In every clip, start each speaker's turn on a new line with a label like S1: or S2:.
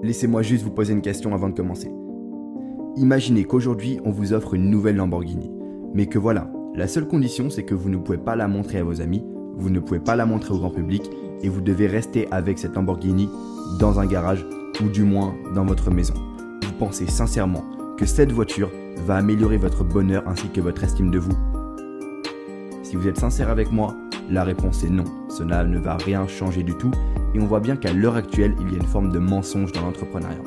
S1: Laissez-moi juste vous poser une question avant de commencer. Imaginez qu'aujourd'hui on vous offre une nouvelle Lamborghini, mais que voilà, la seule condition c'est que vous ne pouvez pas la montrer à vos amis, vous ne pouvez pas la montrer au grand public et vous devez rester avec cette Lamborghini dans un garage ou du moins dans votre maison. Vous pensez sincèrement que cette voiture va améliorer votre bonheur ainsi que votre estime de vous? Si vous êtes sincère avec moi, la réponse est non. Cela ne va rien changer du tout et on voit bien qu'à l'heure actuelle, il y a une forme de mensonge dans l'entrepreneuriat.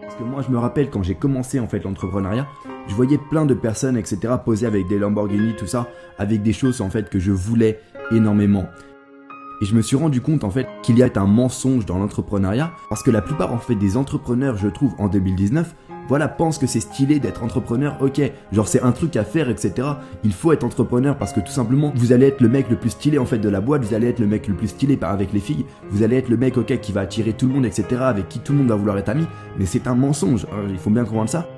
S1: Parce que moi, je me rappelle quand j'ai commencé en fait l'entrepreneuriat, je voyais plein de personnes, etc. poser avec des Lamborghini, tout ça, avec des choses en fait que je voulais énormément. Et je me suis rendu compte en fait qu'il y a un mensonge dans l'entrepreneuriat parce que la plupart en fait des entrepreneurs, je trouve, en 2019, voilà, pensent que c'est stylé d'être entrepreneur, ok, genre c'est un truc à faire, etc. Il faut être entrepreneur parce que tout simplement, vous allez être le mec le plus stylé en fait de la boîte, vous allez être le mec le plus stylé avec les filles, vous allez être le mec, ok, qui va attirer tout le monde, etc., avec qui tout le monde va vouloir être ami, mais c'est un mensonge, alors, il faut bien comprendre ça.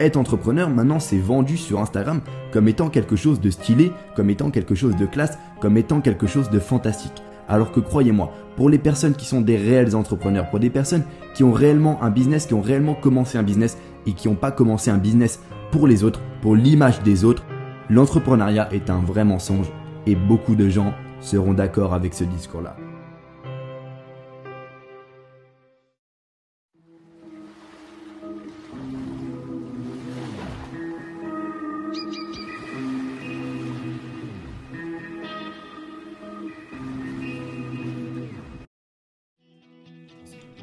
S1: Être entrepreneur, maintenant, c'est vendu sur Instagram comme étant quelque chose de stylé, comme étant quelque chose de classe, comme étant quelque chose de fantastique. Alors que croyez-moi, pour les personnes qui sont des réels entrepreneurs, pour des personnes qui ont réellement un business, qui ont réellement commencé un business et qui n'ont pas commencé un business pour les autres, pour l'image des autres, l'entrepreneuriat est un vrai mensonge et beaucoup de gens seront d'accord avec ce discours-là.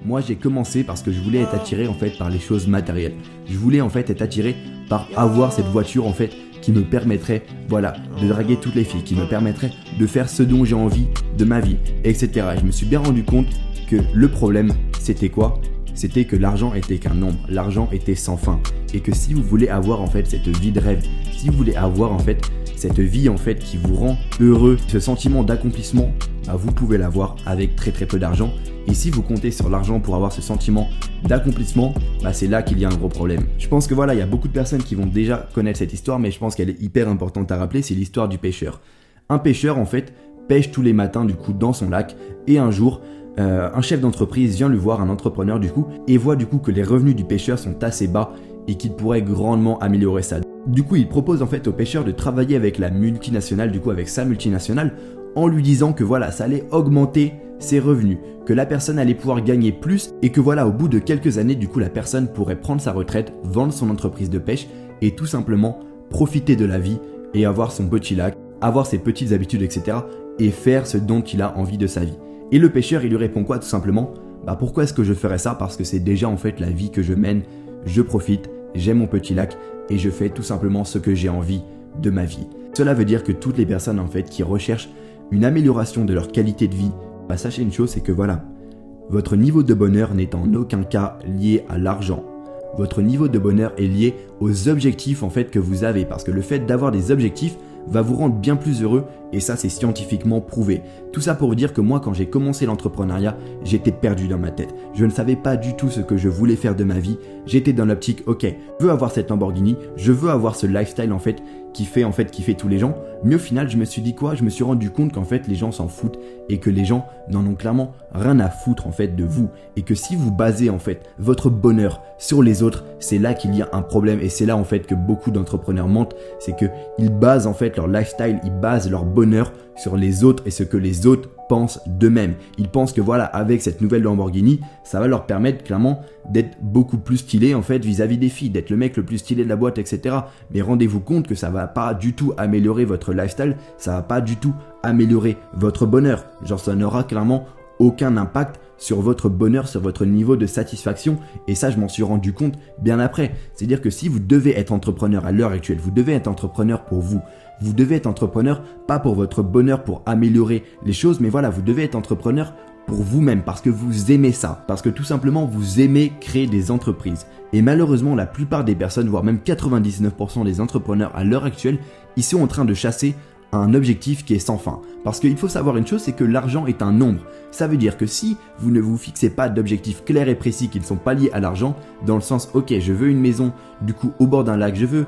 S1: Moi, j'ai commencé parce que je voulais être attiré en fait par les choses matérielles. Je voulais en fait être attiré par avoir cette voiture en fait qui me permettrait, voilà, de draguer toutes les filles, qui me permettrait de faire ce dont j'ai envie de ma vie, etc. Et je me suis bien rendu compte que le problème, c'était quoi? C'était que l'argent était qu'un nombre, l'argent était sans fin. Et que si vous voulez avoir en fait cette vie de rêve, si vous voulez avoir en fait cette vie en fait qui vous rend heureux, ce sentiment d'accomplissement, bah, vous pouvez l'avoir avec très peu d'argent. Et si vous comptez sur l'argent pour avoir ce sentiment d'accomplissement, bah c'est là qu'il y a un gros problème. Je pense que voilà, il y a beaucoup de personnes qui vont déjà connaître cette histoire, mais je pense qu'elle est hyper importante à rappeler, c'est l'histoire du pêcheur. Un pêcheur en fait pêche tous les matins du coup dans son lac et un jour, un chef d'entreprise vient lui voir, un entrepreneur du coup, et voit du coup que les revenus du pêcheur sont assez bas et qu'il pourrait grandement améliorer ça. Du coup, il propose en fait au pêcheur de travailler avec la multinationale, du coup avec sa multinationale, en lui disant que voilà, ça allait augmenter ses revenus, que la personne allait pouvoir gagner plus et que voilà, au bout de quelques années, du coup, la personne pourrait prendre sa retraite, vendre son entreprise de pêche et tout simplement profiter de la vie et avoir son petit lac, avoir ses petites habitudes, etc. et faire ce dont il a envie de sa vie. Et le pêcheur, il lui répond quoi tout simplement? Bah pourquoi est-ce que je ferais ça? Parce que c'est déjà en fait la vie que je mène, je profite, j'ai mon petit lac et je fais tout simplement ce que j'ai envie de ma vie. Cela veut dire que toutes les personnes en fait qui recherchent une amélioration de leur qualité de vie, bah sachez une chose, c'est que voilà, votre niveau de bonheur n'est en aucun cas lié à l'argent. Votre niveau de bonheur est lié aux objectifs en fait que vous avez, parce que le fait d'avoir des objectifs va vous rendre bien plus heureux et ça c'est scientifiquement prouvé. Tout ça pour vous dire que moi quand j'ai commencé l'entrepreneuriat, j'étais perdu dans ma tête. Je ne savais pas du tout ce que je voulais faire de ma vie. J'étais dans l'optique, ok, je veux avoir cette Lamborghini, je veux avoir ce lifestyle en fait qui fait tous les gens. Mais au final, je me suis dit quoi? Je me suis rendu compte qu'en fait les gens s'en foutent et que les gens n'en ont clairement rien à foutre en fait de vous. Et que si vous basez en fait votre bonheur sur les autres, c'est là qu'il y a un problème et c'est là en fait que beaucoup d'entrepreneurs mentent. C'est que ils basent en fait leur lifestyle, ils basent leur bonheur sur les autres et ce que les autres pensent d'eux-mêmes. Ils pensent que voilà, avec cette nouvelle Lamborghini, ça va leur permettre clairement d'être beaucoup plus stylé en fait vis-à-vis des filles, d'être le mec le plus stylé de la boîte, etc. Mais rendez-vous compte que ça va pas du tout améliorer votre lifestyle, ça va pas du tout améliorer votre bonheur. Genre ça n'aura clairement aucun impact sur votre bonheur, sur votre niveau de satisfaction. Et ça, je m'en suis rendu compte bien après. C'est-à-dire que si vous devez être entrepreneur à l'heure actuelle, vous devez être entrepreneur pour vous. Vous devez être entrepreneur pas pour votre bonheur, pour améliorer les choses, mais voilà, vous devez être entrepreneur pour vous-même, parce que vous aimez ça, parce que tout simplement vous aimez créer des entreprises. Et malheureusement, la plupart des personnes, voire même 99% des entrepreneurs à l'heure actuelle, ils sont en train de chasser un objectif qui est sans fin. Parce qu'il faut savoir une chose, c'est que l'argent est un nombre. Ça veut dire que si vous ne vous fixez pas d'objectifs clairs et précis qui ne sont pas liés à l'argent, dans le sens, ok, je veux une maison du coup au bord d'un lac, je veux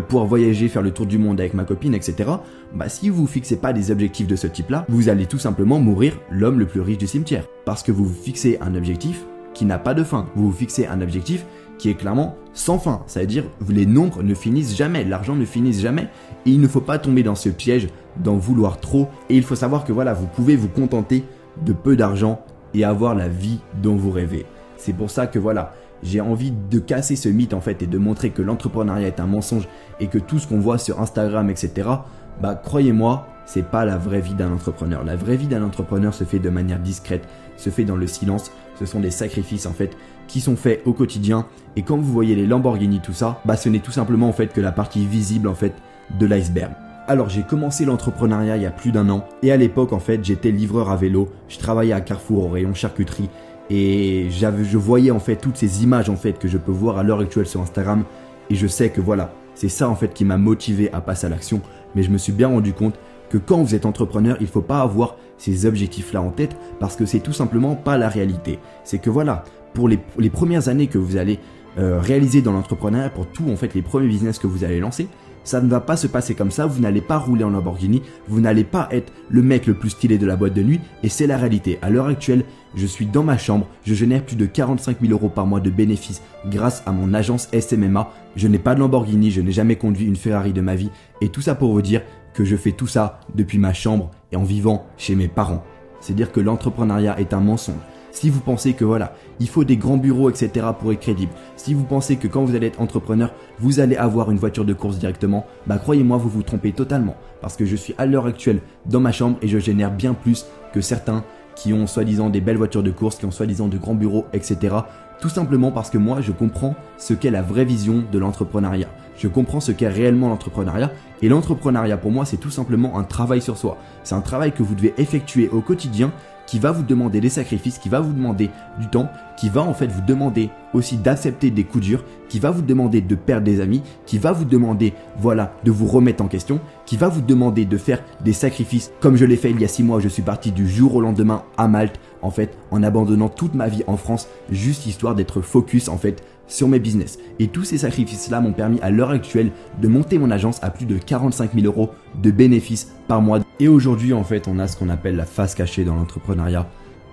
S1: pouvoir voyager, faire le tour du monde avec ma copine, etc. Bah si vous vous fixez pas des objectifs de ce type-là, vous allez tout simplement mourir l'homme le plus riche du cimetière. Parce que vous vous fixez un objectif qui n'a pas de fin. Vous vous fixez un objectif qui est clairement sans fin. Ça veut dire les nombres ne finissent jamais, l'argent ne finit jamais. Et il ne faut pas tomber dans ce piège d'en vouloir trop. Et il faut savoir que voilà, vous pouvez vous contenter de peu d'argent et avoir la vie dont vous rêvez. C'est pour ça que voilà, j'ai envie de casser ce mythe en fait et de montrer que l'entrepreneuriat est un mensonge et que tout ce qu'on voit sur Instagram, etc. Bah croyez-moi, c'est pas la vraie vie d'un entrepreneur. La vraie vie d'un entrepreneur se fait de manière discrète, se fait dans le silence. Ce sont des sacrifices en fait qui sont faits au quotidien. Et quand vous voyez les Lamborghini, tout ça, bah ce n'est tout simplement en fait que la partie visible en fait de l'iceberg. Alors j'ai commencé l'entrepreneuriat il y a plus d'1 an et à l'époque en fait j'étais livreur à vélo. Je travaillais à Carrefour au rayon charcuterie. Et je voyais en fait toutes ces images en fait que je peux voir à l'heure actuelle sur Instagram et je sais que voilà, c'est ça en fait qui m'a motivé à passer à l'action. Mais je me suis bien rendu compte que quand vous êtes entrepreneur, il ne faut pas avoir ces objectifs-là en tête parce que c'est tout simplement pas la réalité. C'est que voilà, pour les premières années que vous allez réaliser dans l'entrepreneuriat, pour tout en fait les premiers business que vous allez lancer, ça ne va pas se passer comme ça, vous n'allez pas rouler en Lamborghini, vous n'allez pas être le mec le plus stylé de la boîte de nuit et c'est la réalité. À l'heure actuelle, je suis dans ma chambre, je génère plus de 45 000 € par mois de bénéfices grâce à mon agence SMMA. Je n'ai pas de Lamborghini, je n'ai jamais conduit une Ferrari de ma vie et tout ça pour vous dire que je fais tout ça depuis ma chambre et en vivant chez mes parents. C'est dire que l'entrepreneuriat est un mensonge. Si vous pensez que voilà, il faut des grands bureaux, etc. pour être crédible, si vous pensez que quand vous allez être entrepreneur, vous allez avoir une voiture de course directement, bah croyez-moi, vous vous trompez totalement. Parce que je suis à l'heure actuelle dans ma chambre et je génère bien plus que certains qui ont soi-disant des belles voitures de course, qui ont soi-disant de grands bureaux, etc. Tout simplement parce que moi, je comprends ce qu'est la vraie vision de l'entrepreneuriat. Je comprends ce qu'est réellement l'entrepreneuriat. Et l'entrepreneuriat, pour moi, c'est tout simplement un travail sur soi. C'est un travail que vous devez effectuer au quotidien qui va vous demander des sacrifices, qui va vous demander du temps, qui va en fait vous demander aussi d'accepter des coups durs, qui va vous demander de perdre des amis, qui va vous demander voilà de vous remettre en question, qui va vous demander de faire des sacrifices comme je l'ai fait il y a 6 mois où je suis parti du jour au lendemain à Malte en fait en abandonnant toute ma vie en France juste histoire d'être focus en fait sur mes business. Et tous ces sacrifices-là m'ont permis à l'heure actuelle de monter mon agence à plus de 45 000 € de bénéfices par mois. Et aujourd'hui, en fait, on a ce qu'on appelle la face cachée dans l'entrepreneuriat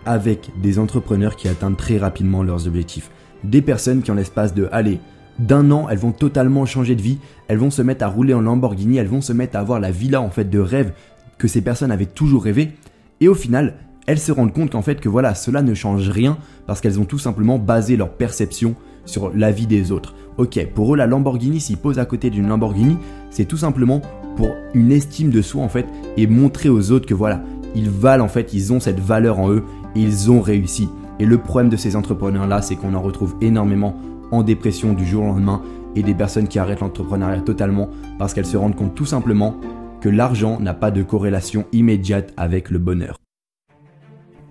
S1: avec des entrepreneurs qui atteignent très rapidement leurs objectifs. Des personnes qui en l'espace d'un an, elles vont totalement changer de vie, elles vont se mettre à rouler en Lamborghini, elles vont se mettre à avoir la villa en fait de rêve que ces personnes avaient toujours rêvé. Et au final, elles se rendent compte qu'en fait que voilà, cela ne change rien parce qu'elles ont tout simplement basé leur perception sur la vie des autres. Ok, pour eux la Lamborghini, s'ils posent à côté d'une Lamborghini, c'est tout simplement pour une estime de soi en fait et montrer aux autres que voilà, ils valent en fait, ils ont cette valeur en eux et ils ont réussi. Et le problème de ces entrepreneurs là, c'est qu'on en retrouve énormément en dépression du jour au lendemain et des personnes qui arrêtent l'entrepreneuriat totalement parce qu'elles se rendent compte tout simplement que l'argent n'a pas de corrélation immédiate avec le bonheur.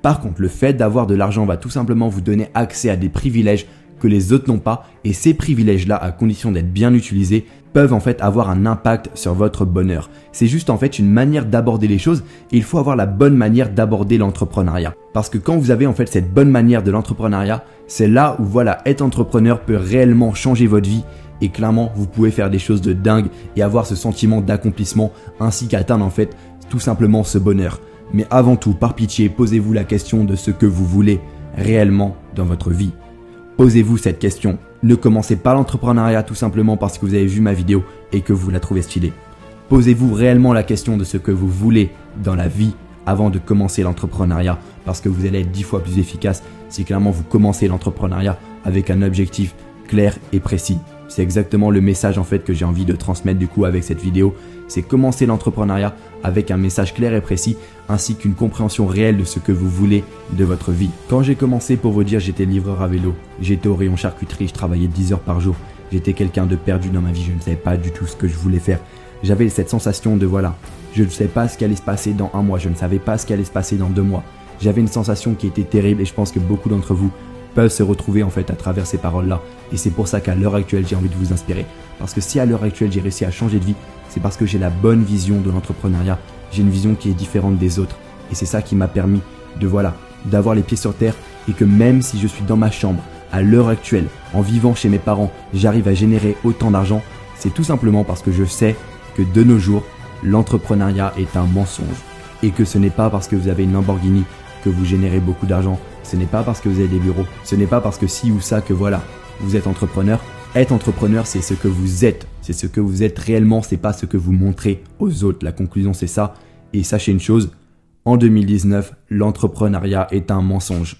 S1: Par contre, le fait d'avoir de l'argent va tout simplement vous donner accès à des privilèges que les autres n'ont pas et ces privilèges-là, à condition d'être bien utilisés, peuvent en fait avoir un impact sur votre bonheur. C'est juste en fait une manière d'aborder les choses et il faut avoir la bonne manière d'aborder l'entrepreneuriat. Parce que quand vous avez en fait cette bonne manière de l'entrepreneuriat, c'est là où voilà, être entrepreneur peut réellement changer votre vie et clairement vous pouvez faire des choses de dingue et avoir ce sentiment d'accomplissement ainsi qu'atteindre en fait tout simplement ce bonheur. Mais avant tout, par pitié, posez-vous la question de ce que vous voulez réellement dans votre vie. Posez-vous cette question. Ne commencez pas l'entrepreneuriat tout simplement parce que vous avez vu ma vidéo et que vous la trouvez stylée. Posez-vous réellement la question de ce que vous voulez dans la vie avant de commencer l'entrepreneuriat parce que vous allez être 10 fois plus efficace si clairement vous commencez l'entrepreneuriat avec un objectif clair et précis. C'est exactement le message en fait que j'ai envie de transmettre du coup avec cette vidéo. C'est commencer l'entrepreneuriat avec un message clair et précis ainsi qu'une compréhension réelle de ce que vous voulez de votre vie. Quand j'ai commencé, pour vous dire, j'étais livreur à vélo. J'étais au rayon charcuterie, je travaillais 10 heures par jour. J'étais quelqu'un de perdu dans ma vie, je ne savais pas du tout ce que je voulais faire. J'avais cette sensation de voilà, je ne savais pas ce qui allait se passer dans 1 mois, je ne savais pas ce qui allait se passer dans 2 mois. J'avais une sensation qui était terrible et je pense que beaucoup d'entre vous peuvent se retrouver en fait à travers ces paroles-là. Et c'est pour ça qu'à l'heure actuelle, j'ai envie de vous inspirer. Parce que si à l'heure actuelle, j'ai réussi à changer de vie, c'est parce que j'ai la bonne vision de l'entrepreneuriat. J'ai une vision qui est différente des autres. Et c'est ça qui m'a permis de voilà, d'avoir les pieds sur terre et que même si je suis dans ma chambre, à l'heure actuelle, en vivant chez mes parents, j'arrive à générer autant d'argent, C'est tout simplement parce que je sais que de nos jours, l'entrepreneuriat est un mensonge. Et que ce n'est pas parce que vous avez une Lamborghini que vous générez beaucoup d'argent. Ce n'est pas parce que vous avez des bureaux. Ce n'est pas parce que ci ou ça que voilà, vous êtes entrepreneur. Être entrepreneur, c'est ce que vous êtes. C'est ce que vous êtes réellement, c'est pas ce que vous montrez aux autres. La conclusion, c'est ça. Et sachez une chose, en 2019, l'entrepreneuriat est un mensonge.